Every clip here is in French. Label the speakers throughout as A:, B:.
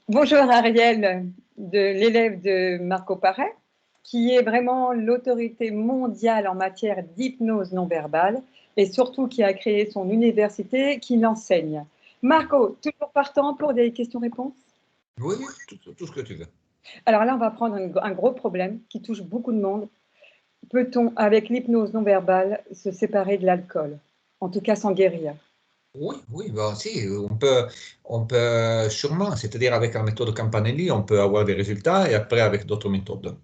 A: Bonjour Ariel, de l'élève de Marco Paré, qui est vraiment l'autorité mondiale en matière d'hypnose non verbale et surtout qui a créé son université qui l'enseigne. Marco, toujours partant pour des questions-réponses?
B: Oui, tout ce que tu veux.
A: Alors là, on va prendre un gros problème qui touche beaucoup de monde. Peut-on, avec l'hypnose non verbale, se séparer de l'alcool? En tout cas, s'en guérir?
B: Oui, bah, si, on peut sûrement, c'est-à-dire avec la méthode Campanelli, on peut avoir des résultats et après avec d'autres méthodes.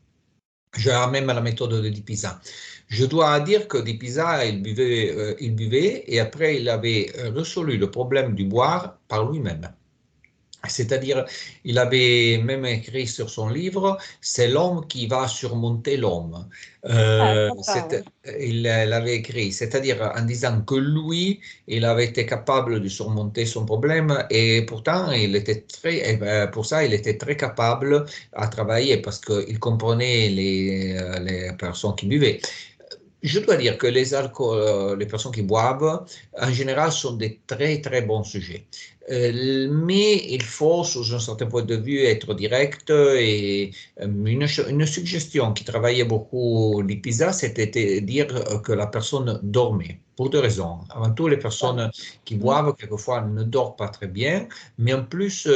B: J'ai même la méthode de Di Pisa. Je dois dire que Di Pisa, il buvait et après il avait résolu le problème du boire par lui-même. C'est-à-dire, il avait même écrit sur son livre, c'est l'homme qui va surmonter l'homme.
A: Ah, sympa, ouais.
B: Il l'avait écrit, c'est-à-dire en disant que lui, il avait été capable de surmonter son problème et pourtant, pour ça, il était très capable à travailler parce qu'il comprenait les personnes qui buvaient. Je dois dire que les personnes qui boivent, en général, sont des très très bons sujets. Mais il faut, sous un certain point de vue, être direct et une suggestion qui travaillait beaucoup l'IPISA, c'était de dire que la personne dormait. Pour deux raisons. Avant tout, les personnes qui boivent, quelquefois, ne dorment pas très bien, mais en plus,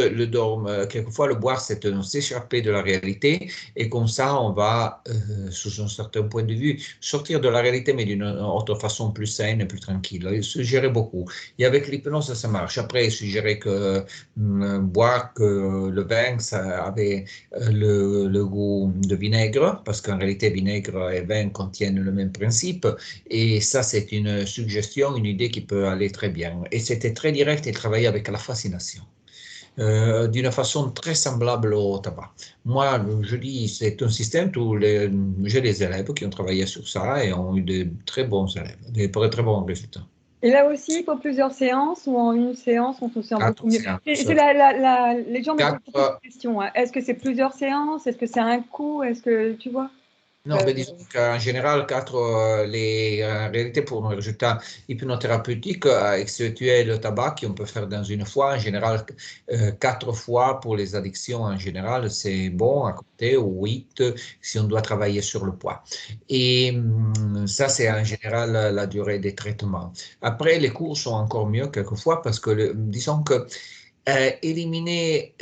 B: quelquefois, le boire, c'est s'échapper de la réalité, et comme ça, on va, sous un certain point de vue, sortir de la réalité, mais d'une autre façon plus saine et plus tranquille. Il suggérait beaucoup. Et avec l'hypnose, ça marche. Après, il suggérait que boire que le vin, ça avait le goût de vinaigre, parce qu'en réalité, vinaigre et vin contiennent le même principe. Et ça, c'est une suggestion, une idée qui peut aller très bien. Et c'était très direct et travaillait avec la fascination. D'une façon très semblable au tabac. Moi, je dis, c'est un système où j'ai des élèves qui ont travaillé sur ça et ont eu de très bons élèves, des très bons résultats.
A: Et là aussi, il faut plusieurs séances ou en une séance, on se sent beaucoup
B: 4
A: mieux.
B: séances.
A: Les gens me posent beaucoup de questions, hein. Est-ce que c'est plusieurs séances? Est-ce que c'est un coup? Est-ce que, tu vois?
B: Non, mais disons qu'en général, en réalité, pour un résultat hypnothérapeutiques, exceptuer le tabac qu'on peut faire dans une fois, en général, 4 fois pour les addictions, en général, c'est bon à côté, ou 8 si on doit travailler sur le poids. Et ça, c'est en général la durée des traitements. Après, les cours sont encore mieux quelquefois parce que, disons que éliminer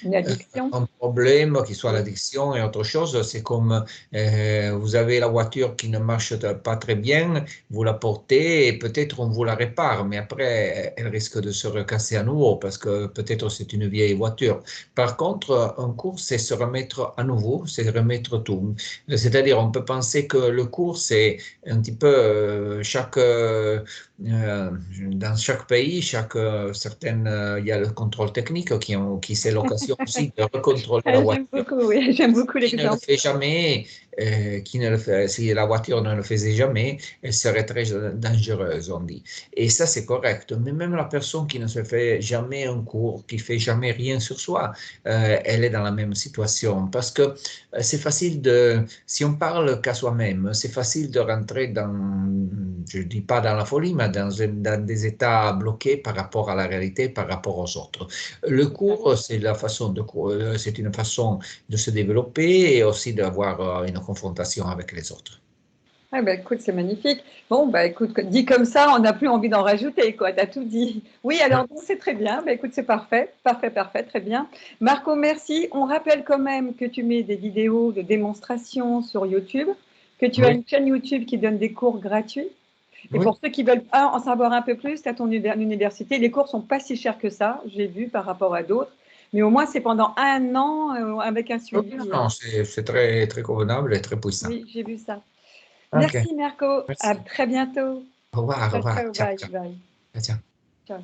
A: Une addiction?
B: un problème, qui soit l'addiction et autre chose, c'est comme vous avez la voiture qui ne marche pas très bien, vous la portez et peut-être on vous la répare, mais après elle risque de se recasser à nouveau parce que peut-être c'est une vieille voiture. Par contre, un cours, c'est se remettre à nouveau, c'est remettre tout. C'est-à-dire, on peut penser que le cours, c'est un petit peu dans chaque pays, il y a le contrôle technique qui c'est l'occasion aussi de recontrôler la
A: J'aime
B: voiture.
A: beaucoup, oui, j'aime beaucoup
B: Qui ne le
A: l'exemple.
B: fait jamais, si la voiture ne le faisait jamais, elle serait très dangereuse, on dit. Et ça, c'est correct. Mais même la personne qui ne se fait jamais un cours, qui fait jamais rien sur soi, elle est dans la même situation. Parce que c'est facile si on parle qu'à soi-même, c'est facile de rentrer je ne dis pas dans la folie, mais dans des états bloqués par rapport à la réalité, par rapport aux autres. Le cours, c'est une façon de se développer et aussi d'avoir une confrontation avec les autres.
A: Ah bah écoute, c'est magnifique. Bon, bah écoute, dit comme ça, on n'a plus envie d'en rajouter, quoi. Tu as tout dit. Oui, alors donc c'est très bien. Bah écoute, c'est parfait. Parfait, parfait, très bien. Marco, merci. On rappelle quand même que tu mets des vidéos de démonstration sur YouTube, que tu as
B: Oui,
A: une chaîne YouTube qui donne des cours gratuits. Et
B: oui,
A: pour ceux qui veulent en savoir un peu plus, tu as ton université. Les cours sont pas si chers que ça, j'ai vu par rapport à d'autres. Mais au moins, c'est pendant un an avec un
B: oui,
A: suivi.
B: non, non, c'est très, très convenable et très puissant.
A: Oui, j'ai vu ça.
B: OK,
A: Merci Marco, à
B: merci.
A: très bientôt.
B: Au revoir, au
A: Ciao,
B: revoir.
A: ciao,
B: Ciao,
A: bye,
B: ciao.
A: bye.
B: Ciao.
A: Ciao.